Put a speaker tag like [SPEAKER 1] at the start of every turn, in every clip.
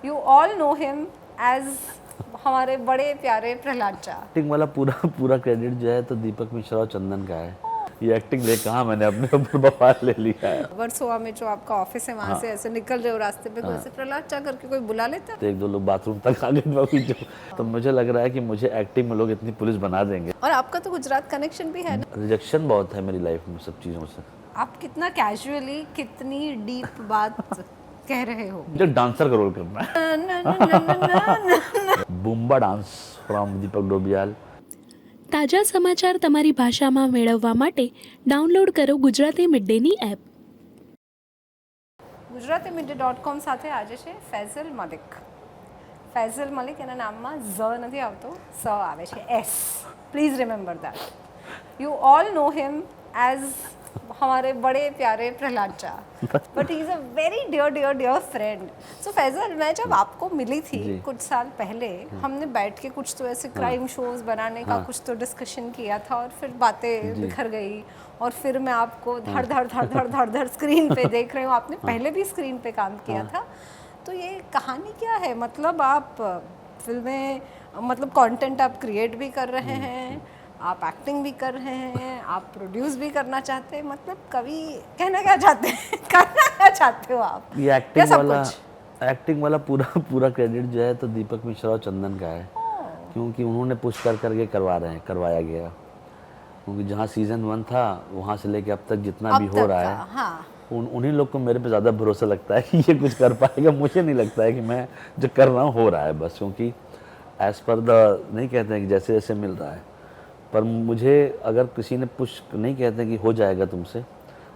[SPEAKER 1] You all know him as हमारे बड़े प्यारे प्रहलाद चा।
[SPEAKER 2] एक्टिंग वाला पूरा पूरा क्रेडिट जो है तो दीपक मिश्रा और चंदन का है। ये एक्टिंग ले कहाँ मैंने अपने ऊपर बवाल ले लिया है।
[SPEAKER 1] वर्सोवा में जो आपका ऑफिस है वहाँ से ऐसे निकल रहे हो रास्ते पे, कोई से प्रहलाद चा करके कोई बुला लेता है?
[SPEAKER 2] तो एक दो लोग बाथरूम तक आ गए बाबू जो, तो मुझे लग रहा है कि मुझे एक्टिंग में लोग इतनी पुलिस बना देंगे।
[SPEAKER 1] और आपका तो गुजरात कनेक्शन भी है ना?
[SPEAKER 2] रिजेक्शन बहुत है मेरी लाइफ में सब चीज़ों से।
[SPEAKER 1] आप कितना कैजुअली कितनी डीप बात कह रहे हो।
[SPEAKER 2] मुझे डांसर का रोल करना है।
[SPEAKER 1] न, न, न, न, न, न।
[SPEAKER 2] बूम्बा डांस फ्रॉम दीपक डोबियाल।
[SPEAKER 3] તાજા સમાચાર તમારી ભાષામાં મેળવવા માટે ડાઉનલોડ કરો ગુજરાતી મિડ ડેની એપ.
[SPEAKER 1] ગુજરાતીમીડિયા.com સાથે આજે છે ફૈઝલ મલિક. ફૈઝલ મલિક એના નામમાં ઝ નથી આવતો, સ આવે છે, S. Please remember that. You all know him as हमारे बड़े प्यारे प्रहलाद चा, but he is a very dear dear dear friend. So Faisal, मैं जब आपको मिली थी कुछ साल पहले, हमने बैठ के कुछ तो ऐसे क्राइम शोज बनाने का कुछ तो डिस्कशन किया था और फिर बातें बिखर गई और फिर मैं आपको धड़ धड़ धड़ धड़ धड़ धड़ स्क्रीन पे देख रही हूँ. आपने पहले भी स्क्रीन पे काम किया था. तो ये कहानी क्या है? मतलब आप फिल्में, मतलब कंटेंट आप क्रिएट भी कर रहे हैं, आप एक्टिंग भी कर रहे हैं, आप प्रोड्यूस भी करना चाहते हैं, मतलब कवि कहना क्या चाहते हैं? करना क्या चाहते हो आप?
[SPEAKER 2] ये एक्टिंग वाला पूरा पूरा क्रेडिट जो है तो दीपक मिश्रा और चंदन का है, क्योंकि उन्होंने पुश करके करवाया गया. क्योंकि जहाँ सीजन 1 था वहाँ से लेके अब तक जितना भी हो रहा है,
[SPEAKER 1] हाँ.
[SPEAKER 2] उन्हीं लोग को मेरे पे ज़्यादा भरोसा लगता है कि ये कुछ कर पाएगा. मुझे नहीं लगता है कि मैं जो कर रहा हूँ हो रहा है बस, क्योंकि एज़ पर द नहीं कहते हैं कि जैसे जैसे मिल रहा है. पर मुझे अगर किसी ने पुश नहीं कहते कि हो जाएगा तुमसे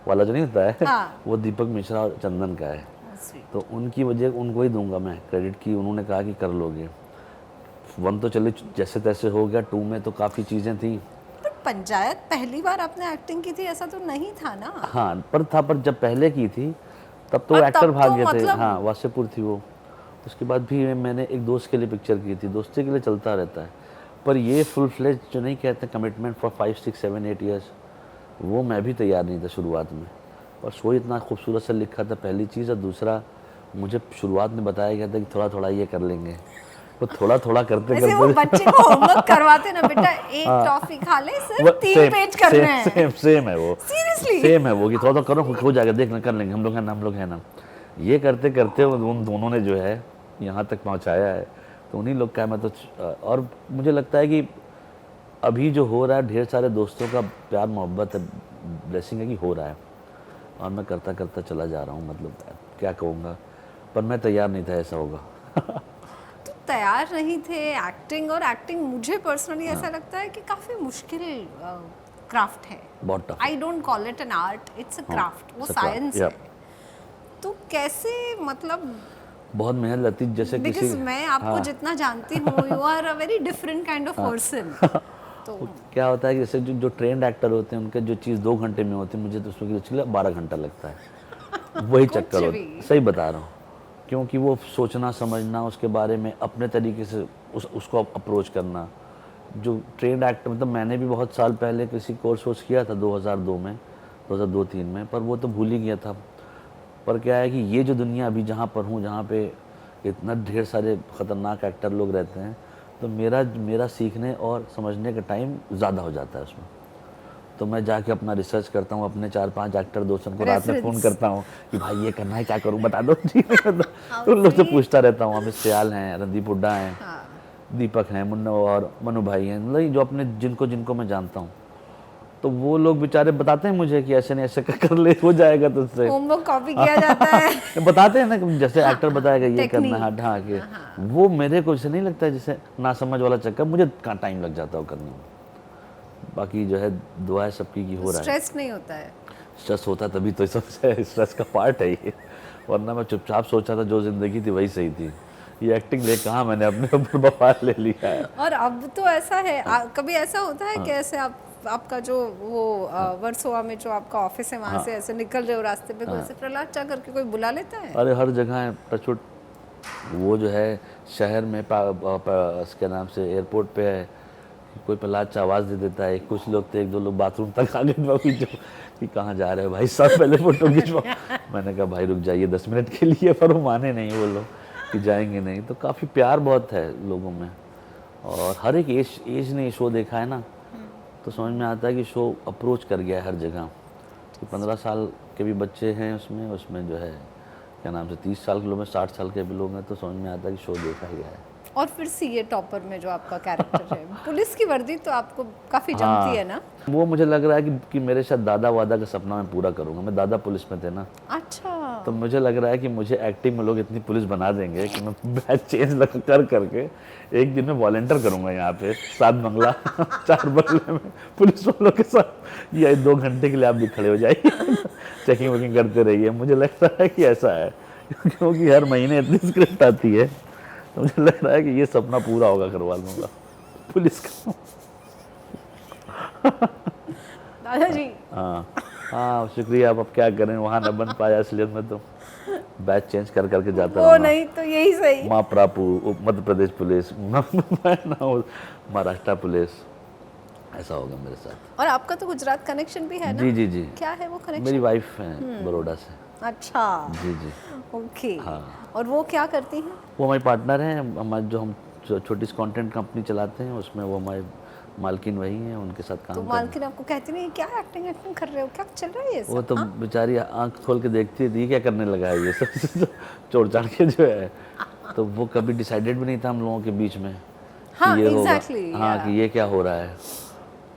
[SPEAKER 2] वाला जो नहीं होता है,
[SPEAKER 1] हाँ.
[SPEAKER 2] वो दीपक मिश्रा और चंदन का है. तो उनकी वजह उनको ही दूंगा मैं क्रेडिट की. उन्होंने कहा कि कर लोगे. 1 तो चले जैसे तैसे हो गया, 2 में तो काफ़ी चीज़ें थी.
[SPEAKER 1] पर पंचायत पहली बार आपने एक्टिंग की थी ऐसा तो नहीं था ना?
[SPEAKER 2] हाँ, पर जब पहले की थी तब तो एक्टर भाग गए थे.
[SPEAKER 1] मतलब...
[SPEAKER 2] हाँ, वासेपुर थी वो. उसके बाद भी मैंने एक दोस्त के लिए पिक्चर की थी. दोस्ती के लिए चलता रहता है. पर ये फुल फ्लेज जो नहीं कहते कमिटमेंट फॉर 5, 6, 7, 8 ईयर्स, वो मैं भी तैयार नहीं था शुरुआत में. और शो इतना खूबसूरत से लिखा था, पहली चीज़. और दूसरा, मुझे शुरुआत में बताया गया था कि थोड़ा थोड़ा ये कर लेंगे. वो थोड़ा थोड़ा करते करते
[SPEAKER 1] वो बच्चे को होमवर्क करवाते ना, बेटा एक टॉफी खा ले, सिर्फ 3 पेज करने हैं.
[SPEAKER 2] सेम है वो.
[SPEAKER 1] सीरियसली
[SPEAKER 2] सेम है वो कि थोड़ा करो, हो जाएगा, देखना, कर लेंगे, हम लोग हैं ना. ये करते करते उन दोनों ने जो है यहाँ तक पहुँचाया है. तो उन्हीं लोग का मैं तो. और मुझे लगता है कि अभी जो हो रहा है, ढेर सारे दोस्तों का प्यार मोहब्बत है, ब्लेसिंग है कि हो रहा है. और मैं करता करता चला जा रहा हूँ. मतलब क्या कहूँगा, पर मैं तैयार नहीं था ऐसा होगा.
[SPEAKER 1] तो तैयार नहीं थे. एक्टिंग मुझे पर्सनली ऐसा लगता है कि काफ़ी मुश्किल क्राफ्ट है.
[SPEAKER 2] बहुत tough.
[SPEAKER 1] I don't call it an art, it's a craft. वो साइंस है. तो कैसे, मतलब
[SPEAKER 2] बहुत मेहनत लगती है. जैसे
[SPEAKER 1] किसी, मैं आपको जितना जानती हूँ, you are a very different kind of person. तो
[SPEAKER 2] क्या होता है कि जैसे जो ट्रेंड एक्टर होते हैं, उनके जो चीज़ 2 घंटे में होती है, मुझे तो उसमें 12 घंटा लगता है. वही चक्कर होता है. सही बता रहा हूँ. क्योंकि वो सोचना समझना, उसके बारे में अपने तरीके से उसको अप्रोच करना. जो ट्रेंड एक्टर, मतलब मैंने भी बहुत साल पहले किसी कोर्स किया था 2002 में, 2002-3 में, पर वो तो भूल ही गया था. पर क्या है कि ये जो दुनिया अभी जहाँ पर हूँ, जहाँ पे इतना ढेर सारे ख़तरनाक एक्टर लोग रहते हैं, तो मेरा सीखने और समझने का टाइम ज़्यादा हो जाता है उसमें. तो मैं जाके अपना रिसर्च करता हूँ. अपने 4-5 एक्टर दोस्तों को रात में फ़ोन करता हूँ कि भाई ये करना है, क्या करूँ, बता दो जी. तो उन लोग से पूछता रहता हूँ. अमित सियाल हैं, रणदीप हुड्डा हैं, दीपक हैं, मुन्ना और मनु भाई हैं, मतलब जो अपने जिनको मैं जानता हूँ. तो वो लोग बेचारे बताते हैं मुझे कि ऐसे नहीं, ऐसे कर ले, हो जाएगा तुझसे.
[SPEAKER 1] होमवर्क कॉपी किया जाता है.
[SPEAKER 2] बताते हैं ना, जैसे एक्टर बताएगा ये करना है, ढा के. वो मेरे को ऐसे नहीं लगता है जैसे ना समझ वाला चक्कर. मुझे टाइम लग जाता है करने में. बाकी जो है दुआ है सबकी की हो रहा है.
[SPEAKER 1] स्ट्रेस नहीं होता है?
[SPEAKER 2] स्ट्रेस होता है तभी तो सबसे स्ट्रेस का पार्ट है ये. वरना मैं चुपचाप सोचा था जो जिंदगी थी वही सही थी. ये एक्टिंग ले कहाँ मैंने अपने ऊपर बवाल ले लिया है.
[SPEAKER 1] और अब तो ऐसा है, कभी ऐसा होता है कि ऐसे आपका जो वो वर्सोवा में जो आपका ऑफिस है वहाँ से ऐसे निकल रहे हो रास्ते पे, कोई से प्रहलाद चा करके कोई बुला लेता है?
[SPEAKER 2] अरे हर जगह है टचवुड. वो जो है शहर में उसके नाम से एयरपोर्ट पे है, कोई प्रहलाद चा आवाज़ दे देता है. कुछ लोग तो एक दो लोग बाथरूम तक आ गए बाबू जो कि कहाँ जा रहे हो भाई साहब, पहले फोटो खिंचवाओ. मैंने कहा भाई रुक जाइए 10 मिनट के लिए, पर वो माने नहीं वो लोग. कि जाएंगे नहीं। तो काफ़ी प्यार बहुत है लोगों में, और हर एक एज ने शो देखा है ना, तो समझ में आता है कि शो अप्रोच कर गया है हर जगह। कि 15 साल के भी बच्चे हैं उसमें जो है क्या नाम से 30 साल के लोग हैं, 60 साल के भी लोग हैं, तो समझ में आता है कि शो देखा गया है।
[SPEAKER 1] और फिर सीए टॉपर में जो आपका कैरेक्टर है, पुलिस की वर्दी तो आपको काफी जमती है ना?
[SPEAKER 2] वो मुझे लग रहा है कि मेरे साथ दादा वादा का सपना मैं पूरा करूंगा। मैं दादा पुलिस में थे ना,
[SPEAKER 1] अच्छा।
[SPEAKER 2] तो मुझे लग रहा है कि मुझे एक्टिंग में लोग इतनी पुलिस बना देंगे कि मैं बैच चेंज कर करके एक दिन में वॉलंटियर करूंगा यहाँ पे 7 बंगला 4 बंगले में पुलिस वालों के साथ। ये 2 घंटे के लिए आप भी खड़े हो जाइए, चेकिंग वेकिंग करते रहिए। मुझे लग रहा है कि ऐसा है, क्योंकि हर महीने इतनी स्क्रिप्ट आती है, तो मुझे लग रहा है कि ये सपना पूरा होगा, करवा लूँगा पुलिस का।
[SPEAKER 1] दादाजी।
[SPEAKER 2] हाँ शुक्रिया। अब क्या करें, वहाँ न बन पाया असलियत में, तो बैच चेंज कर करके जाता
[SPEAKER 1] वो
[SPEAKER 2] रहूँगा।
[SPEAKER 1] नहीं तो यही सही।
[SPEAKER 2] माँ प्रापू, मध्य प्रदेश पुलिस, महाराष्ट्र पुलिस, ऐसा होगा मेरे साथ।
[SPEAKER 1] और आपका तो गुजरात कनेक्शन भी है ना?
[SPEAKER 2] जी जी जी।
[SPEAKER 1] क्या है वो कनेक्शन?
[SPEAKER 2] मेरी वाइफ है बड़ौदा से।
[SPEAKER 1] अच्छा।
[SPEAKER 2] जी जी।
[SPEAKER 1] ओके।
[SPEAKER 2] हाँ।
[SPEAKER 1] और वो क्या करती हैं?
[SPEAKER 2] वो हमारी पार्टनर हैं। हमारे जो हम छोटी सी कंटेंट कंपनी चलाते हैं, उसमें वो हमारे मालकिन वही हैं, उनके साथ काम
[SPEAKER 1] तो
[SPEAKER 2] करते हैं।
[SPEAKER 1] मालकिन आपको कहती नहीं क्या एक्टिंग कर रहे हो, क्या चल रहा है ये सब?
[SPEAKER 2] वो तो बेचारी आंख खोल के देखती है, ये क्या करने लगा है ये सब चोर चाड़ के जो है। तो वो कभी डिसाइडेड भी नहीं था हम लोगों के बीच में
[SPEAKER 1] हाँ,
[SPEAKER 2] कि ये होगा।
[SPEAKER 1] exactly,
[SPEAKER 2] हाँ
[SPEAKER 1] yeah.
[SPEAKER 2] कि ये क्या हो रहा है,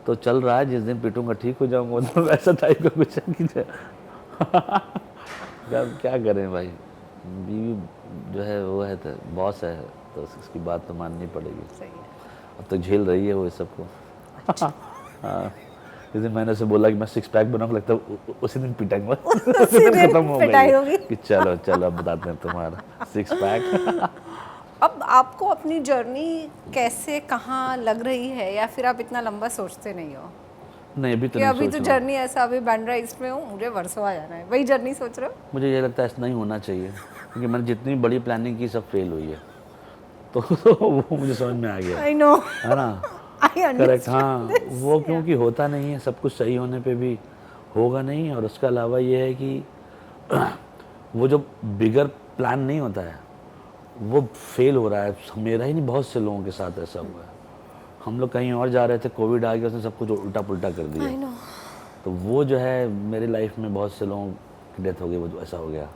[SPEAKER 2] तो चल रहा है। जिस दिन पीटूंगा ठीक हो जाऊंगा, तो वैसा टाइप का कुछ है कि क्या करें भाई, बीवी जो है वो है, तो बॉस है, तो उसकी बात तो माननी पड़ेगी।
[SPEAKER 1] सही है।
[SPEAKER 2] अब तक झेल रही है वो इस सबको। हाँ, जिस दिन मैंने उसे बोला कि मैं 6 पैक बनाऊंगा, लगता है उसी दिन पिटाऊंगा।
[SPEAKER 1] उसी दिन
[SPEAKER 2] खत्म हो
[SPEAKER 1] पिटाई
[SPEAKER 2] गई
[SPEAKER 1] होगी।
[SPEAKER 2] कि चलो चलो अब बताते हैं तुम्हारा 6 पैक।
[SPEAKER 1] अब आपको अपनी जर्नी कैसे कहाँ लग रही है, या फिर आप इतना लंबा सोचते नहीं हो
[SPEAKER 2] नहीं अभी तो
[SPEAKER 1] कि
[SPEAKER 2] नहीं
[SPEAKER 1] अभी
[SPEAKER 2] सोच
[SPEAKER 1] तो
[SPEAKER 2] रहा हूँ।
[SPEAKER 1] जर्नी ऐसा अभी बैंड्रा ईस्ट में हूँ, मुझे वर्सोवा जाना है, वही जर्नी सोच रहे हो?
[SPEAKER 2] मुझे ये लगता है ऐसा नहीं होना चाहिए, क्योंकि मैंने जितनी बड़ी प्लानिंग की सब फेल हुई है। तो वो मुझे समझ में आ गया,
[SPEAKER 1] आई नो,
[SPEAKER 2] है ना?
[SPEAKER 1] आई
[SPEAKER 2] करेक्ट। हाँ, वो क्योंकि होता नहीं है, सब कुछ सही होने पे भी होगा नहीं। और उसके अलावा ये है कि वो जो बिगर प्लान नहीं होता है वो फेल हो रहा है। मेरा ही नहीं, बहुत से लोगों के साथ ऐसा हुआ है। हम लोग कहीं और जा रहे थे, कोविड आ गया, उसने सब कुछ उल्टा पुल्टा कर दिया।
[SPEAKER 1] I know.
[SPEAKER 2] तो वो जो है मेरी लाइफ में बहुत से लोगों की डेथ हो गई, वो ऐसा हो गया।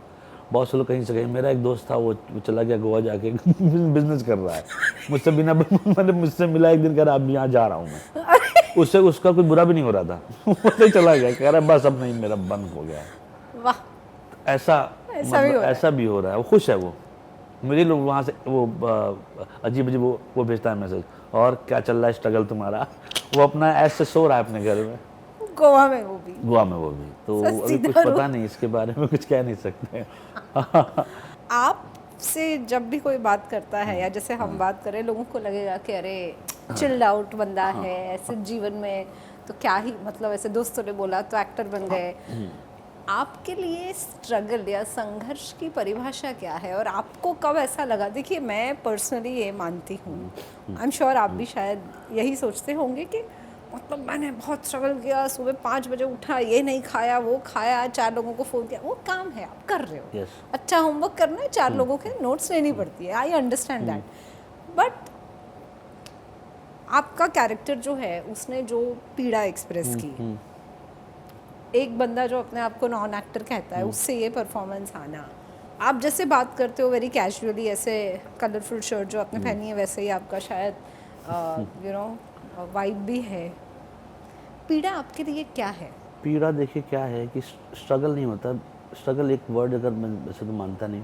[SPEAKER 2] बहुत से लोग कहीं से कहीं, मेरा एक दोस्त था वो चला गया गोवा जाके बिजनेस कर रहा है, मुझसे बिना मतलब मुझसे मिला एक दिन, कह रहा अब यहाँ जा रहा हूँ मैं। उससे उसका कोई बुरा भी नहीं हो रहा था, वो चला गया, कह रहा बस अब नहीं, मेरा बंद हो गया है।
[SPEAKER 1] वाह।
[SPEAKER 2] ऐसा
[SPEAKER 1] मतलब
[SPEAKER 2] ऐसा भी हो रहा है। वो खुश है, वो मुझे लोग वहाँ से वो अजीब अजीब वो भेजता है मैसेज, और क्या चल रहा है स्ट्रगल तुम्हारा। वो अपना ऐसे सो रहा है अपने घर में,
[SPEAKER 1] गोवा में वो भी।
[SPEAKER 2] गोवा में वो भी। तो अभी कुछ पता नहीं इसके बारे में, कुछ कह नहीं सकते।
[SPEAKER 1] आपसे जब भी कोई बात करता है, या जैसे हम बात करें, लोगों को लगेगा कि अरे चिल्ड आउट बंदा है, ऐसे जीवन में तो क्या ही मतलब, ऐसे दोस्तों ने बोला तो एक्टर बन गए। आपके लिए स्ट्रगल या संघर्ष की परिभाषा क्या है, और आपको कब ऐसा लगा? देखिए मैं पर्सनली ये मानती हूँ, आई एम श्योर आप भी शायद यही सोचते होंगे कि मतलब मैंने बहुत स्ट्रगल किया, सुबह 5 बजे उठा, ये नहीं खाया वो खाया, 4 लोगों को फ़ोन किया। वो काम है, आप कर रहे हो।
[SPEAKER 2] Yes.
[SPEAKER 1] अच्छा होमवर्क करना है, 4 लोगों के नोट्स लेनी पड़ती है, आई अंडरस्टैंड दैट। बट आपका कैरेक्टर जो है, उसने जो पीड़ा एक्सप्रेस की, एक बंदा जो अपने आप को नॉन एक्टर कहता है, उससे ये परफॉर्मेंस आना, आप जैसे बात करते हो वेरी कैजुअली, ऐसे कलरफुल शर्ट जो आपने पहनी है वैसे ही आपका शायद यू नो वाइब भी है। पीड़ा आपके लिए क्या है?
[SPEAKER 2] पीड़ा देखिए क्या है कि स्ट्रगल नहीं होता। स्ट्रगल एक वर्ड अगर मैं वैसे तो मानता नहीं।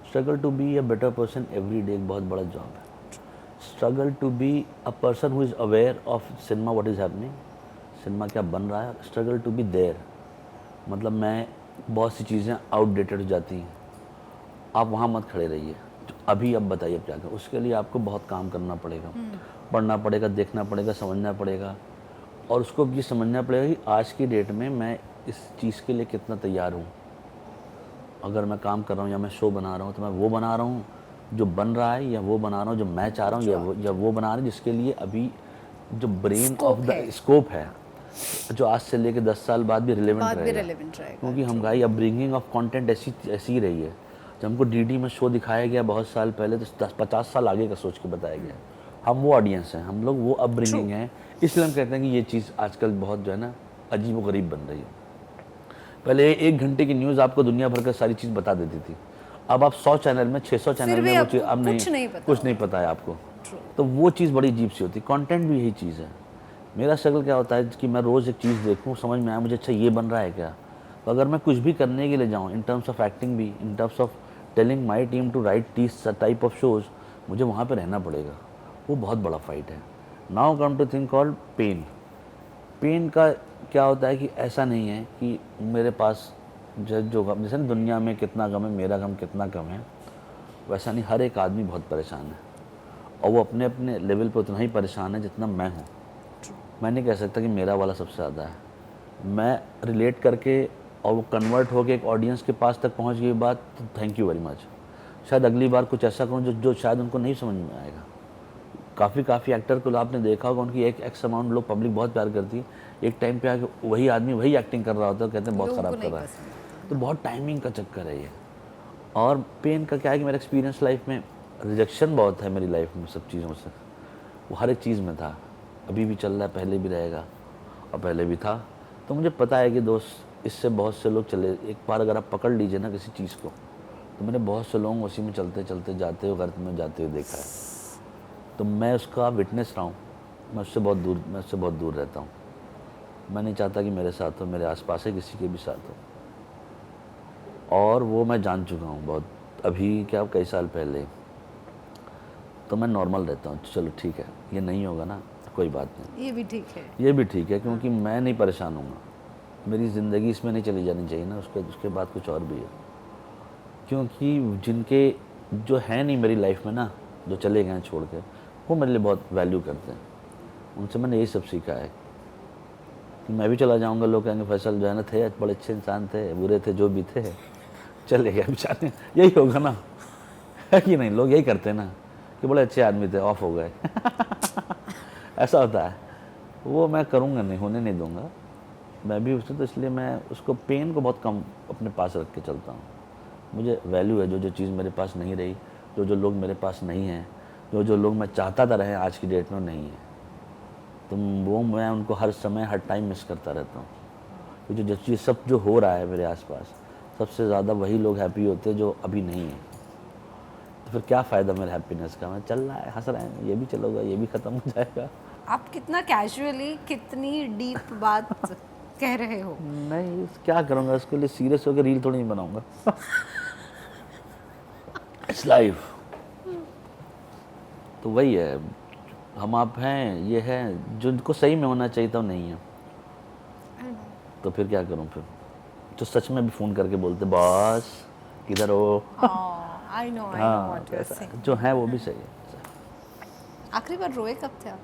[SPEAKER 2] Struggle to be a better person every day एक बहुत बड़ा जॉब है। Struggle to be a person who is aware of cinema, what is happening, cinema क्या बन रहा है। स्ट्रगल टू बी देयर, मतलब मैं बहुत सी चीज़ें आउटडेटेड हो जाती हैं, आप वहाँ मत खड़े रहिए, तो अभी अब बताइए अब क्या करें। उसके लिए आपको बहुत काम करना पड़ेगा, पढ़ना पड़ेगा, देखना पड़ेगा, समझना पड़ेगा, और उसको ये समझना पड़ेगा कि आज की डेट में मैं इस चीज़ के लिए कितना तैयार हूँ। अगर मैं काम कर रहा हूँ या मैं शो बना रहा हूँ, तो मैं वो बना रहा हूँ जो बन रहा है, या वो बना रहा हूँ जो मैं चाह रहा हूँ, या वो बना रहा हूँ जिसके लिए अभी जो ब्रेन ऑफ द स्कोप है, जो आज से लेके 10 साल बाद भी रिलेवेंट रहेगा। क्योंकि हम भाई अपब्रिंगिंग ऑफ कंटेंट ऐसी ही रही है। जब हमको डीडी में शो दिखाया गया बहुत साल पहले तो 50 साल आगे का सोच के बताया गया। हम वो ऑडियंस हैं, हम लोग वो अपब्रिंगिंग हैं, इसलिए हम कहते हैं कि ये चीज़ आजकल बहुत जो है ना अजीब व गरीब बन रही है। पहले 1 घंटे की न्यूज़ आपको दुनिया भर का सारी चीज़ बता देती थी, अब आप 100 चैनल में 600 चैनल में वो चीज़ अब कुछ नहीं पता है आपको। तो वो चीज़ बड़ी अजीब सी होती है। कंटेंट भी यही चीज़ है। मेरा स्ट्रगल क्या होता है कि मैं रोज़ एक चीज़ देखूँ, समझ में आया मुझे अच्छा ये बन रहा है क्या, तो अगर मैं कुछ भी करने के लिए जाऊँ इन टर्म्स ऑफ एक्टिंग भी, in terms of telling my team to write this type of shows, मुझे वहाँ पे रहना पड़ेगा। वो बहुत बड़ा फाइट है। Now come to think called pain. Pain का क्या होता है कि ऐसा नहीं है कि मेरे पास जो गम, जैसे दुनिया में कितना गम है, मेरा गम कितना कम है, वैसा नहीं। हर एक आदमी बहुत परेशान है और वो अपने अपने लेवल पे उतना ही परेशान है जितना मैं हूँ। मैं नहीं कह सकता कि मेरा वाला सबसे ज़्यादा है। मैं रिलेट करके और वो कन्वर्ट होकर एक ऑडियंस के पास तक पहुँच गई बात, तो थैंक यू वेरी मच। शायद अगली बार कुछ ऐसा करूँ जो शायद उनको नहीं समझ में आएगा। काफ़ी एक्टर को आपने देखा होगा, उनकी एक एक्स अमाउंट लोग, पब्लिक बहुत प्यार करती है, एक टाइम पे आके वही आदमी वही एक्टिंग कर रहा होता है, कहते हैं बहुत ख़राब कर रहा है। तो बहुत टाइमिंग का चक्कर है ये। और पेन का क्या है कि मेरा एक्सपीरियंस लाइफ में, रिजेक्शन बहुत है मेरी लाइफ में सब चीज़ों से। वो हर एक चीज़ में था, अभी भी चल रहा है, पहले भी रहेगा और पहले भी था। तो मुझे पता है कि दोस्त, इससे बहुत से लोग चले, एक बार अगर आप पकड़ लीजिए ना किसी चीज़ को, तो मैंने बहुत से लोग उसी में चलते चलते जाते हुए गर्त में जाते हुए देखा है। तो मैं उसका विटनेस रहा हूँ। मैं उससे बहुत दूर रहता हूँ। मैं नहीं चाहता कि मेरे साथ हो, मेरे आसपास है किसी के भी साथ हो। और वो मैं जान चुका हूँ बहुत, अभी क्या कई साल पहले। तो मैं नॉर्मल रहता हूँ, चलो ठीक है, ये नहीं होगा ना, कोई बात नहीं,
[SPEAKER 1] ये भी ठीक है,
[SPEAKER 2] ये भी ठीक है, क्योंकि मैं नहीं परेशान हूँगा। मेरी ज़िंदगी इसमें नहीं चली जानी चाहिए ना, उसके बाद कुछ और भी है। क्योंकि जिनके जो है नहीं मेरी लाइफ में ना, जो चले गए हैं छोड़ के, वो मेरे लिए बहुत वैल्यू करते हैं। उनसे मैंने यही सब सीखा है कि मैं भी चला जाऊंगा, लोग कहेंगे फैसल जो है ना थे बड़े अच्छे इंसान थे, बुरे थे जो भी थे, चले गए बेचारे। यही होगा ना, है कि नहीं? लोग यही करते हैं ना कि बड़े अच्छे आदमी थे, ऑफ हो गए। ऐसा होता है। वो मैं करूँगा नहीं, होने नहीं दूंगा मैं भी उससे। तो इसलिए मैं उसको, पेन को बहुत कम अपने पास रख के चलता हूँ। मुझे वैल्यू है जो चीज़ मेरे पास नहीं रही, जो लोग मेरे पास नहीं हैं, जो लोग मैं चाहता था रहे आज की डेट में नहीं है, तो वो मैं उनको हर समय हर टाइम मिस करता रहता हूँ। क्योंकि जो चीज़ सब जो हो रहा है मेरे आसपास, सबसे ज़्यादा वही लोग हैप्पी होते हैं जो अभी नहीं है। तो फिर क्या फ़ायदा मेरे हैप्पीनेस का? मैं चल रहा है, हंस रहे हैं, ये भी चलेगा, ये भी ख़त्म हो जाएगा।
[SPEAKER 1] आप कितना कैजुअली, कितनी डीप बात कह रहे हो।
[SPEAKER 2] नहीं, क्या करूँगा उसके लिए, सीरियस होकर रील थोड़ी नहीं बनाऊँगा। It's life. तो वही है, हम आप हैं, ये है, जो इनको सही में होना चाहिए था वो नहीं है। तो फिर क्या करूं? फिर जो सच में भी फ़ोन करके बोलते बॉस किधर हो,
[SPEAKER 1] आई नो
[SPEAKER 2] हाँ, जो है वो भी सही है।
[SPEAKER 1] आखिरी बार रोए कब थे आप?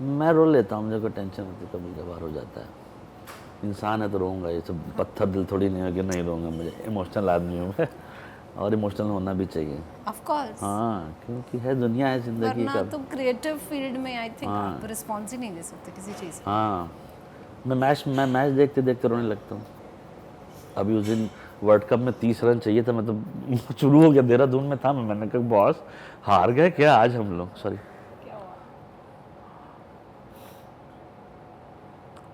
[SPEAKER 2] मैं रो लेता हूँ, मुझे कोई टेंशन होती, कभी कभार हो जाता है। इंसान है तो रोऊंगा, ये सब पत्थर दिल थोड़ी नहीं है कि नहीं रोऊंगा। मुझे इमोशनल आदमी हूँ मैं, और इमोशनल होना भी चाहिए।
[SPEAKER 1] Of course.
[SPEAKER 2] हाँ, क्योंकि है, दुनिया है, ज़िंदगी का।
[SPEAKER 1] तो क्रिएटिव फील्ड में आई थिंक आप रिस्पॉन्स ही नहीं दे सकते किसी चीज़ का।
[SPEAKER 2] हाँ, मैं मैच देखते देखते रोने लगता हूँ। अभी उस दिन वर्ल्ड कप में 30 रन चाहिए था, मैं तो शुरू हो गया, देहरादून में था मैंने कहा बॉस हार गए क्या आज हम लोग, सॉरी।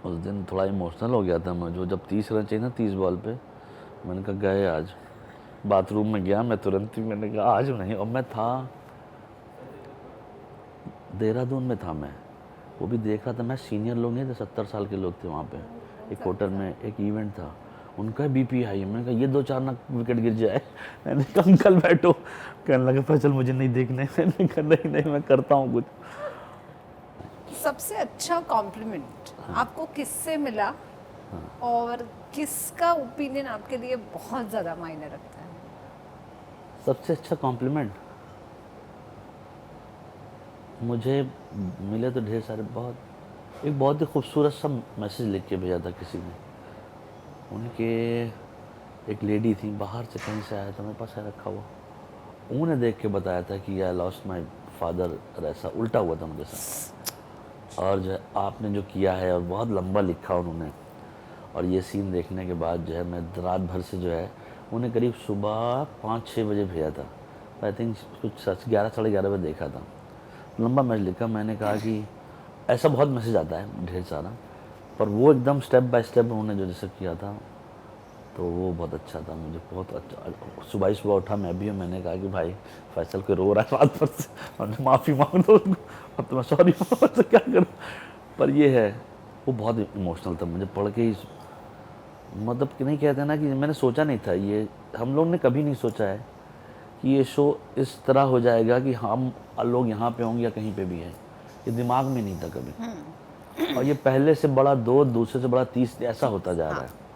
[SPEAKER 2] उस दिन थोड़ा इमोशनल हो गया था मैं, जो जब 30 रन चाहिए ना 30 बॉल पे, मैंने कहा गए आज। बाथरूम में गया मैं तुरंत ही, मैंने कहा आज नहीं। और मैं था देहरादून में, था मैं, वो भी देख रहा था मैं। सीनियर लोग नहीं थे, 70 साल के लोग थे वहाँ पे। एक होटल में एक इवेंट था, उनका बीपी हाई है। मैंने कहा ये 2-4 ना विकेट गिर जाए। मैंने कहा अंकल बैठो। कहने लगा फैसल मुझे नहीं देखने। मैंने कहा नहीं मैं करता हूँ कुछ।
[SPEAKER 1] सबसे अच्छा कॉम्प्लीमेंट आपको किससे मिला, और किसका ओपिनियन आपके लिए बहुत ज़्यादा मायने रखता है?
[SPEAKER 2] सबसे अच्छा कॉम्प्लीमेंट मुझे मिले तो ढेर सारे, एक बहुत ही खूबसूरत सा मैसेज लिख के भेजा था किसी ने। उनके एक लेडी थी, बाहर से कहीं से आया था, मेरे पास है रखा हुआ। उन्होंने देख के बताया था कि आई लॉस्ट माई फादर, ऐसा उल्टा हुआ था मुझे साथ। और जो है आपने जो किया है, और बहुत लंबा लिखा उन्होंने। और ये सीन देखने के बाद जो है मैं रात भर से जो है उन्हें करीब सुबह 5-6 बजे भेजा था। आई थिंक कुछ 11 साढ़े 11 बजे देखा था। लंबा मैसेज लिखा, मैंने कहा कि ऐसा बहुत मैसेज आता है ढेर सारा, पर वो एकदम स्टेप बाय स्टेप उन्होंने जो जैसे किया था तो वो बहुत अच्छा था। मुझे बहुत अच्छा, सुबह ही सुबह उठा मैं भी, मैंने कहा कि भाई फैसल को रो रहा है रात भर से, और माफ़ी मांग दो उसको, अब तो मैं सॉरी तो क्या करूँ। पर ये है, वो बहुत इमोशनल था, मुझे पढ़ के ही मतलब कि नहीं कहते ना कि मैंने सोचा नहीं था, ये हम लोग ने कभी नहीं सोचा है कि ये शो इस तरह हो जाएगा कि हम लोग यहाँ पे होंगे या कहीं पे भी है, ये दिमाग में नहीं था कभी। और ये पहले से बड़ा 2, दूसरे से बड़ा 30 ऐसा होता जा रहा है।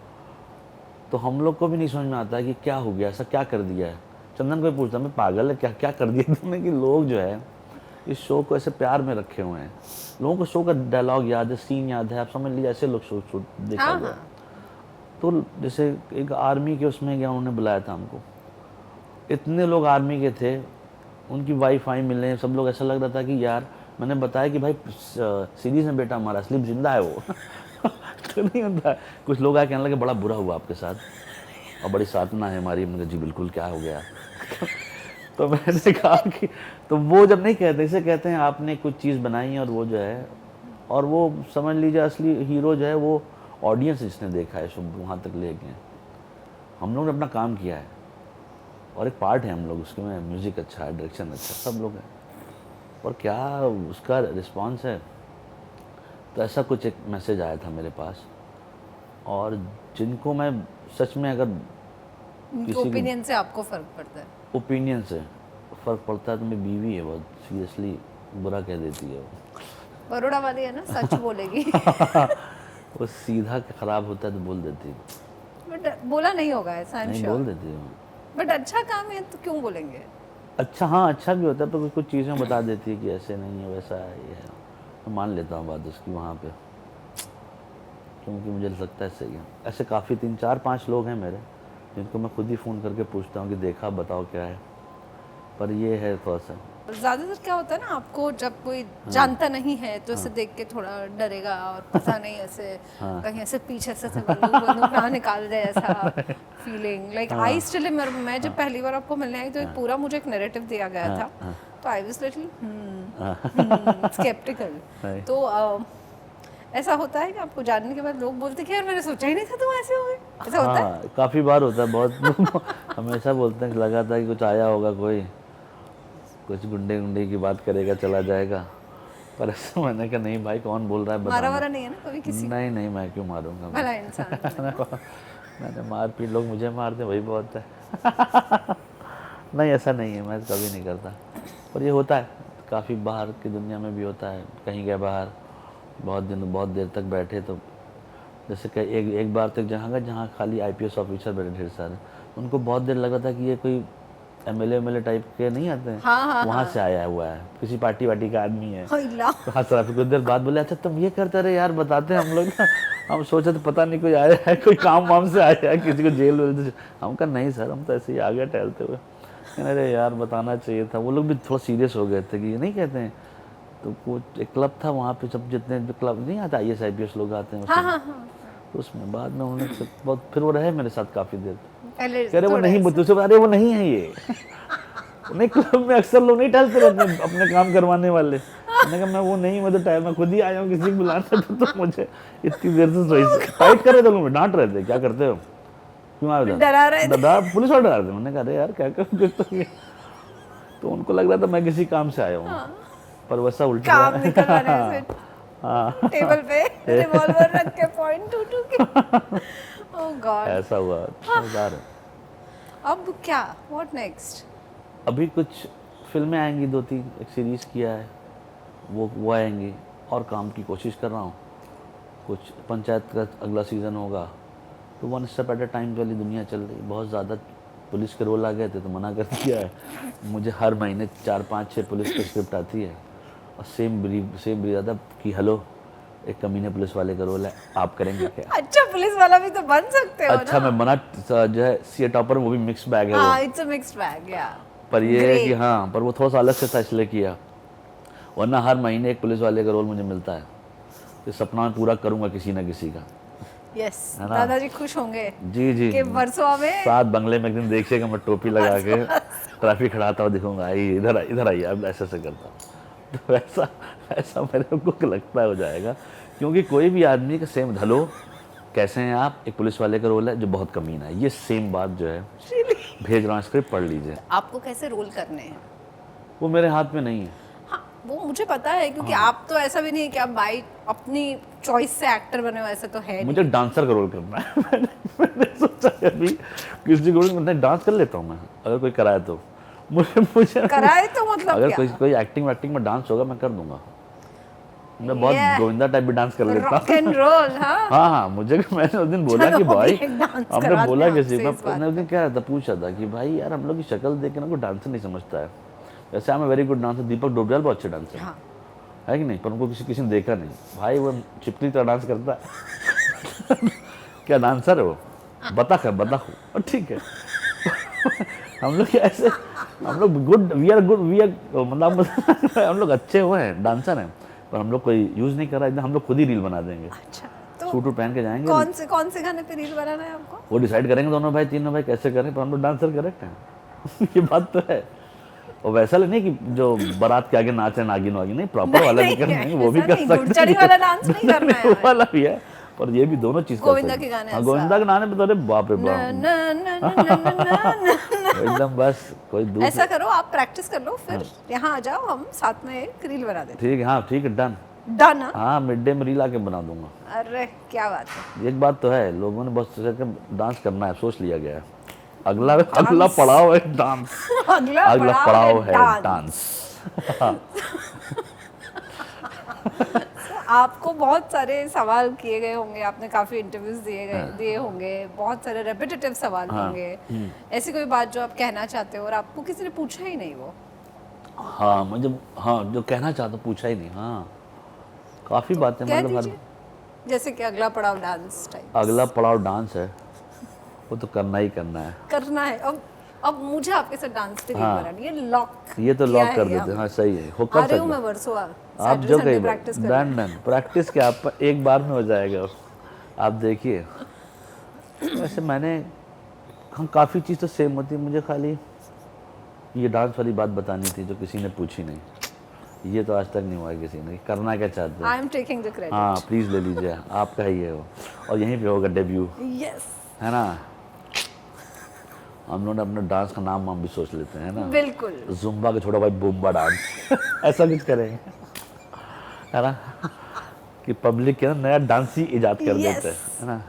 [SPEAKER 2] तो हम लोग को भी नहीं समझ में आता है कि क्या हो गया, ऐसा क्या कर दिया है। चंदन को पूछता मैं पागल है क्या, क्या कर दिया तुमने कि लोग जो है इस शो को ऐसे प्यार में रखे हुए हैं। लोगों को शो का डायलॉग याद है, सीन याद है, आप समझ लीजिए ऐसे लोग शो देखा हुआ है। तो जैसे एक आर्मी के उसमें गया, उन्होंने बुलाया था हमको, इतने लोग आर्मी के थे, उनकी वाइफ आई मिलने, सब लोग, ऐसा लग रहा था कि यार, मैंने बताया कि भाई सीरीज में बेटा हमारा असली जिंदा है वो तो नहीं होता। कुछ लोग आए कहने लगे बड़ा बुरा हुआ आपके साथ और बड़ी साधना है हमारी। मैंने कहा जी बिल्कुल, क्या हो गया तो मैंने कहा कि तो वो जब नहीं कहते, इसे कहते हैं आपने कुछ चीज़ बनाई और वो जो है, और वो समझ लीजिए असली हीरो जो है वो ऑडियंस जिसने देखा है, सब वहाँ तक ले गए। हम लोग ने अपना काम किया है और एक पार्ट है हम लोग उसके में, म्यूज़िक अच्छा है, डायरेक्शन अच्छा, सब लोग हैं, और क्या उसका रिस्पांस है। तो ऐसा कुछ एक मैसेज आया था मेरे पास, और जिनको मैं सच में, अगर किसी
[SPEAKER 1] ओपिनियन से आपको फर्क पड़ता है?
[SPEAKER 2] ओपिनियन से फ़र्क पड़ता है तो मेरी बीवी है, बहुत सीरियसली बुरा कह देती है वो
[SPEAKER 1] बरोड़ा वाली है ना, सच बोलेगी
[SPEAKER 2] वो सीधा ख़राब होता है तो बोल देती है,
[SPEAKER 1] बट बोला नहीं होगा ऐसा, आई एम
[SPEAKER 2] नहीं
[SPEAKER 1] श्योर।
[SPEAKER 2] बोल देती है वो।
[SPEAKER 1] बट अच्छा काम है तो क्यों बोलेंगे?
[SPEAKER 2] अच्छा, हाँ अच्छा भी होता है, पर कुछ कुछ चीज़ें बता देती है कि ऐसे नहीं है, वैसा है, ये है। मैं मान लेता हूँ बात उसकी वहाँ पे, क्योंकि मुझे लगता है सही है। ऐसे काफ़ी 3-4-5 लोग हैं मेरे जिनको मैं खुद ही फ़ोन करके पूछता हूँ कि देखा, बताओ क्या है। पर ये है थोड़ा सा,
[SPEAKER 1] ज़्यादातर क्या होता है ना, आपको जब कोई जानता नहीं है तो इसे देख के थोड़ा डरेगा, और पता नहीं ऐसे कहीं ऐसे पीछे से बंदूक ना निकाल दे, ऐसा फीलिंग लाइक आई स्टिल। मैं जब पहली बार आपको मिलने आई तो एक पूरा मुझे एक नैरेटिव दिया गया था, तो आई वाज लिटिल स्केप्टिकल। तो ऐसा होता है कि आपको जानने के बाद लोग बोलते कि यार मैंने सोचा ही नहीं था तुम ऐसे होगे, ऐसा होता है?
[SPEAKER 2] हाँ काफ़ी बार होता है, बहुत लोग हमेशा बोलते हैं कि लगा था कि कुछ आया होगा, कोई कुछ गुंडे की बात करेगा चला जाएगा, पर ऐसा मैंने कहा नहीं भाई, कौन बोल रहा है
[SPEAKER 1] मारा वारा नहीं है ना कभी किसी?
[SPEAKER 2] नहीं नहीं, मैं क्यों मारूंगा,
[SPEAKER 1] भला इंसान
[SPEAKER 2] मैंने मार पीट, लोग मुझे मारते वही बहुत है नहीं ऐसा नहीं है, मैं कभी नहीं करता। पर ये होता है काफ़ी, बाहर की दुनिया में भी होता है, कहीं गए बाहर बहुत देर तक बैठे, तो जैसे कि एक बार तक जहाँ खाली IPS ऑफिसर बैठे ढेर सारे, उनको बहुत देर लग रहा था कि ये कोई MLA टाइप के नहीं आते हैं, वहाँ से आया हुआ है, किसी पार्टी का आदमी है। तो हाँ सर, कुछ देर बाद बोले अच्छा तुम ये करते रहे यार, बताते हम लोग ना, हम सोचे तो पता नहीं कोई आया है, कोई काम वाम से आया है, किसी को जेल वेल। हम कहा नहीं सर, हम तो ऐसे ही आ गए टहलते हुए। अरे यार बताना चाहिए था। वो लोग भी थोड़ा सीरियस हो गए थे कि ये नहीं कहते हैं। तो कुछ एक क्लब था वहाँ पे, सब जितने क्लब नहीं आता IAS IPS लोग आते हैं तो उसमें बाद में उन्होंने बहुत, फिर वो रहे मेरे साथ काफ़ी देर। कह रहे वो नहीं, अरे वो नहीं है ये नहीं, क्लब में अक्सर लोग नहीं टहलते रहते अपने काम करवाने वाले। मैंने कहा मैं वो नहीं, मैं तो टाइम, मैं खुद ही आया हूँ, किसी को बुलाना तो मुझे इतनी देर से फाइट कर रहे थे लोग, डांट रहे थे क्या करते हो, क्यों आए उधर,
[SPEAKER 1] डरा रहे थे,
[SPEAKER 2] पुलिस वाले डरा रहे थे। मैंने कहा अरे यार क्या करूँ, तो उनको लग रहा था मैं किसी काम से आया हूँ, पर वैसा उल्टा
[SPEAKER 1] काम निकलवाने से टेबल पे रिवॉल्वर रख के पॉइंट टू के। ओह गॉड,
[SPEAKER 2] ऐसा हुआ। मजेदार है।
[SPEAKER 1] अब क्या, व्हाट नेक्स्ट?
[SPEAKER 2] अभी कुछ फिल्में आएंगी, 2-3 एक सीरीज़ किया है, वो आएंगी, और काम की कोशिश कर रहा हूँ। कुछ पंचायत का अगला सीज़न होगा, तो 1 स्टेप एट अ टाइम वाली दुनिया चल रही। बहुत ज़्यादा पुलिस के रोल आ गए थे तो मना कर दिया है। मुझे हर महीने 4-5-6 पुलिस की स्क्रिप्ट आती है, और सेम ब्रीफ आता कि हेलो एक कमीने पुलिस वाले का रोल है, आप करेंगे क्या?
[SPEAKER 1] अच्छा, पुलिस वाला भी तो बन सकते हो
[SPEAKER 2] अच्छा
[SPEAKER 1] ना?
[SPEAKER 2] मैं बना जो है सी टॉपर, वो भी मिक्स बैग है।
[SPEAKER 1] हाँ, इट्स अ मिक्स्ड बैग, या
[SPEAKER 2] पर ये है कि हाँ, पर वो थोड़ा सा अलग से था इसलिए किया, वरना हर महीने एक पुलिस वाले का रोल मुझे मिलता है। तो सपना मैं पूरा करूँगा किसी ना किसी का।
[SPEAKER 1] यस,
[SPEAKER 2] है ना?
[SPEAKER 1] दादाजी खुश होंगे
[SPEAKER 2] जी जी
[SPEAKER 1] कि वर्सोवा में
[SPEAKER 2] 7 बंगले में एक दिन देखिएगा मैं टोपी लगा के ट्रैफिक खड़ाता हुआ दिखूंगा, आइए इधर आइए, अब ऐसे ऐसे करता हूँ। तो ऐसा ऐसा मेरे को लगता है हो जाएगा, क्योंकि कोई भी आदमी का सेम हेलो कैसे हैं आप, एक पुलिस वाले का रोल है जो बहुत कमीना है, ये सेम बात जो है भेज रहा हूँ, स्क्रिप्ट पढ़ लीजिए।
[SPEAKER 1] आपको कैसे रोल करने हैं?
[SPEAKER 2] वो मेरे हाथ में नहीं है।
[SPEAKER 1] हाँ, वो मुझे पता है, क्योंकि आप तो ऐसा भी नहीं है कि आप बाई अपनी चॉइस से एक्टर बने हो, ऐसा तो है
[SPEAKER 2] मुझे डांसर का रोल करना है। मैंने सोचा है अभी किसी को मैं डांस कर लेता हूँ मैं, अगर कोई कराए तो मुझे
[SPEAKER 1] कराए तो मतलब
[SPEAKER 2] अगर
[SPEAKER 1] क्या?
[SPEAKER 2] कोई एक्टिंग में डांस होगा मैं कर दूंगा। मैं बहुत गोविंदा टाइप भी डांस कर लेता
[SPEAKER 1] रॉक एंड रोल। हाँ,
[SPEAKER 2] हाँ मैंने उस दिन बोला
[SPEAKER 1] चलो
[SPEAKER 2] कि भाई
[SPEAKER 1] अभी एक डांस
[SPEAKER 2] हमने
[SPEAKER 1] कराते
[SPEAKER 2] बोला
[SPEAKER 1] हैं
[SPEAKER 2] किसी
[SPEAKER 1] आपसे इस बात
[SPEAKER 2] मैंने उस दिन क्या था पूछा था कि भाई यार हम लोग की शक्ल देख के ना कोई डांसर नहीं समझता है। वैसे I am very good dancer, Deepak Dobriyal बहुत अच्छे डांसर
[SPEAKER 1] हाँ।
[SPEAKER 2] है कि नहीं, पर उनको किसी ने देखा नहीं। भाई वो चिपकली तरह डांस करता है। क्या डांसर है वो, बतख है बतख, और ठीक है। हम लोग ऐसे हम लोग गुड वी आर मतलब हम लोग अच्छे हुए हैं डांसर हैं, पर हम लोग कोई यूज नहीं कर रहा है, हम लोग खुद ही रील बना देंगे।
[SPEAKER 1] अच्छा, तो
[SPEAKER 2] सूट पहन के जाएंगे,
[SPEAKER 1] कौन से गाने पे रील बनाना है आपको?
[SPEAKER 2] वो डिसाइड करेंगे दोनों भाई तीनों भाई कैसे करें, पर हम लोग डांसर करेक्ट हैं। ये बात तो है। और वैसा नहीं कि जो बारात के आगे नाच रहे नागिन वागिन, नहीं प्रॉपर वाला भी करना है, वो भी कर सकते
[SPEAKER 1] गुड़चड़ी वाला डांस नहीं करना है।
[SPEAKER 2] वो वाला भी है, पर ये भी दोनों चीज
[SPEAKER 1] गोविंदा के गाने
[SPEAKER 2] हाँ
[SPEAKER 1] ऐसा।
[SPEAKER 2] गोविंदा के गाने पे तो अरे बाप रे
[SPEAKER 1] न,
[SPEAKER 2] बाप,
[SPEAKER 1] न, न, न, न, न, न।
[SPEAKER 2] एकदम बस कोई दूर
[SPEAKER 1] ऐसा करो, आप प्रैक्टिस कर लो, फिर यहाँ आ जाओ, हम साथ में एक रील बना देते
[SPEAKER 2] ठीक है, हाँ ठीक है डन।
[SPEAKER 1] हैं। डन?
[SPEAKER 2] हाँ मिड डे में रील आके बना दूंगा।
[SPEAKER 1] अरे क्या बात है।
[SPEAKER 2] एक बात तो है, लोगों ने बस सोचा कि डांस करना है, सोच लिया गया है। अगला पड़ाव है डांस। अगला पड़ाव है डांस।
[SPEAKER 1] आपको बहुत सारे सवाल किए गए होंगे, आपने काफी इंटरव्यूज दिए होंगे, बहुत सारे रेपिटेटिव सवाल होंगे। ऐसी कोई बात जो आप कहना चाहते हो और आपको किसी ने पूछा ही नहीं वो?
[SPEAKER 2] हाँ मुझे, हाँ जो कहना चाहता पूछा ही नहीं। हाँ काफी बातें,
[SPEAKER 1] कह
[SPEAKER 2] मतलब
[SPEAKER 1] दीजिए, जैसे कि अगला पड़ाव डांस टाइप।
[SPEAKER 2] अगला पड़ाव डांस है, वो तो करना ही करना है।
[SPEAKER 1] करना है। अब मुझे आपके साथ डांस पे रील बनानी है, लॉक।
[SPEAKER 2] ये तो लॉक कर देते हैं। हाँ सही है, हो कर
[SPEAKER 1] आ रही हूँ
[SPEAKER 2] सकते
[SPEAKER 1] मैं वर्सोवा,
[SPEAKER 2] आप जो कहीं
[SPEAKER 1] प्रैक्टिस कर
[SPEAKER 2] डन प्रैक्टिस के आप एक बार में हो जाएगा, आप देखिए। वैसे मैंने हम काफ़ी चीज़ तो सेम होती है, मुझे खाली ये डांस वाली बात बतानी थी जो किसी ने पूछी नहीं। ये तो आज तक नहीं हुआ है किसी ने। करना क्या चाहते
[SPEAKER 1] आई
[SPEAKER 2] हैं?
[SPEAKER 1] Am taking the credit.
[SPEAKER 2] हाँ प्लीज़ ले लीजिए, आपका ही है वो, और यहीं पे होगा डेब्यू,
[SPEAKER 1] यस,
[SPEAKER 2] है ना। हम लोग अपने डांस का नाम वाम भी सोच लेते हैं, है ना।
[SPEAKER 1] बिल्कुल।
[SPEAKER 2] जुम्बा के छोटा भाई बुम्बा डांस। ऐसा कुछ करेंगे, है ना, कि पब्लिक के ना नया डांस ही इजाद कर देते हैं, है ना।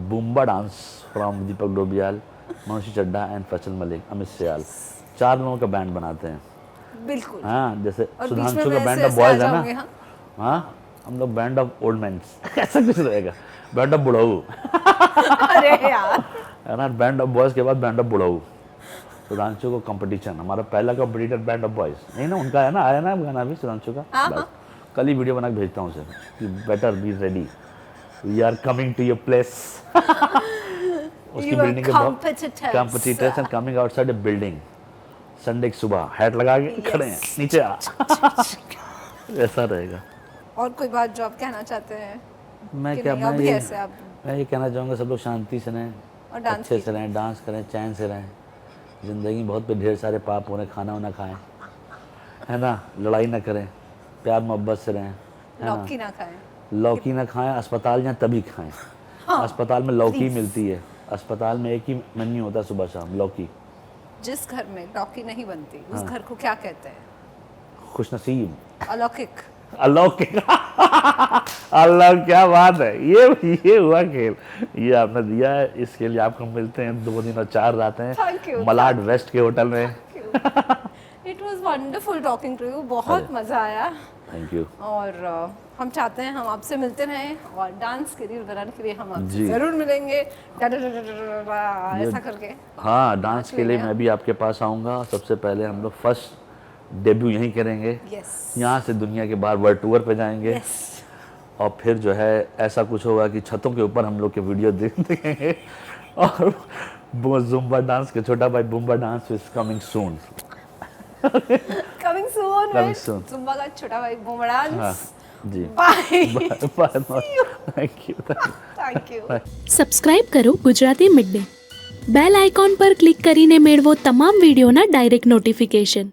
[SPEAKER 2] बुम्बा डांस फ्रॉम दीपक डोबियाल, मनुष्य चड्ढा एंड फैसल मलिक, अमित सियाल, 4 लोगों का बैंड बनाते हैं।
[SPEAKER 1] बिल्कुल।
[SPEAKER 2] हाँ जैसे
[SPEAKER 1] और
[SPEAKER 2] सुधांशु
[SPEAKER 1] बीच
[SPEAKER 2] का
[SPEAKER 1] में
[SPEAKER 2] बैंड
[SPEAKER 1] मैं
[SPEAKER 2] ऑफ
[SPEAKER 1] ऐसे
[SPEAKER 2] बॉयज
[SPEAKER 1] आ
[SPEAKER 2] है
[SPEAKER 1] जाऊंगी,
[SPEAKER 2] ना।
[SPEAKER 1] हाँ।
[SPEAKER 2] हाँ हम लोग बैंड ऑफ ओल्ड मैंस। ऐसा कुछ रहेगा, बैंड ऑफ बुढ़ऊ।
[SPEAKER 1] अरे यार,
[SPEAKER 2] है ना, बैंड ऑफ बॉयज के बाद बैंड ऑफ बुढ़ऊ। सुधांशु को कंपटीशन, हमारा पहला कंपटीटर बैंड ऑफ बॉयज नहीं ना, उनका है ना, आया ना गाना भी सुधांशु का। बस कल ही वीडियो बना के भेजता हूँ उसे कि better be ready, we are coming to your place. उसकी बिल्डिंग के competitors and coming outside a building Sunday की सुबह, हैट लगा के खड़े हैं, नीचे आ। ऐसा रहेगा।
[SPEAKER 1] और कोई बात जो आप कहना चाहते हैं?
[SPEAKER 2] मैं
[SPEAKER 1] कि
[SPEAKER 2] क्या,
[SPEAKER 1] नहीं, अभी ऐसे आप
[SPEAKER 2] मैं ये कहना चाहूँगा सब लोग शांति से रहें,
[SPEAKER 1] और डांस
[SPEAKER 2] अच्छे से रहें, डांस करें, चैन से रहें। ज़िंदगी में बहुत पे ढेर सारे पाप हो रहे, खाना वाना खाएं, है ना, लड़ाई ना करें, प्यार मोहब्बत से रहें, है ना।
[SPEAKER 1] लौकी ना खाएं,
[SPEAKER 2] लौकी ना खाएं, अस्पताल जाएं तभी खाएं। अस्पताल में लौकी मिलती है, अस्पताल में एक ही मेन्यू होता है सुबह शाम, लौकी।
[SPEAKER 1] जिस घर में लौकी नहीं बनती उस घर को क्या कहते हैं?
[SPEAKER 2] खुशनसीब,
[SPEAKER 1] अलौकिक।
[SPEAKER 2] अलौकिक। अल्लाह क्या बात है, ये हुआ खेल, ये आपने दिया है। इसके लिए आपको मिलते हैं 2 दिन और 4 रातें
[SPEAKER 1] Thank you.
[SPEAKER 2] मलाड वेस्ट के होटल में।
[SPEAKER 1] It was wonderful talking to you, बहुत मजा आया।
[SPEAKER 2] Thank you.
[SPEAKER 1] और हम चाहते हैं हम आपसे मिलते रहें, और डांस के रील बनाने के लिए हम आपसे
[SPEAKER 2] जी।
[SPEAKER 1] जरूर मिलेंगे, ऐसा करके।
[SPEAKER 2] हाँ डांस के लिए मैं भी आपके पास आऊँगा। सबसे पहले हम लोग फर्स्ट डेब्यू यहीं करेंगे,
[SPEAKER 1] यस,
[SPEAKER 2] यहाँ से दुनिया के बाहर वर्ल्ड टूर पे जाएंगे।
[SPEAKER 1] यस।
[SPEAKER 2] और फिर जो है ऐसा कुछ होगा कि छतों के ऊपर हम लोग के वीडियो देखेंगे। और वो जुम्बा डांस के छोटा भाई bumba dance is coming soon.
[SPEAKER 1] Coming soon.
[SPEAKER 2] Coming soon.
[SPEAKER 1] Zumba का छोटा भाई बुम्बा डांस।
[SPEAKER 2] हाँ जी,
[SPEAKER 1] bye.
[SPEAKER 2] Bye. Thank you.
[SPEAKER 1] Thank you.
[SPEAKER 3] Subscribe કરો Gujarati mid day. Bell icon પર ક્લિક કરીને મેળવો તમામ વિડીયોના ડાયરેક્ટ નોટિફિકેશન.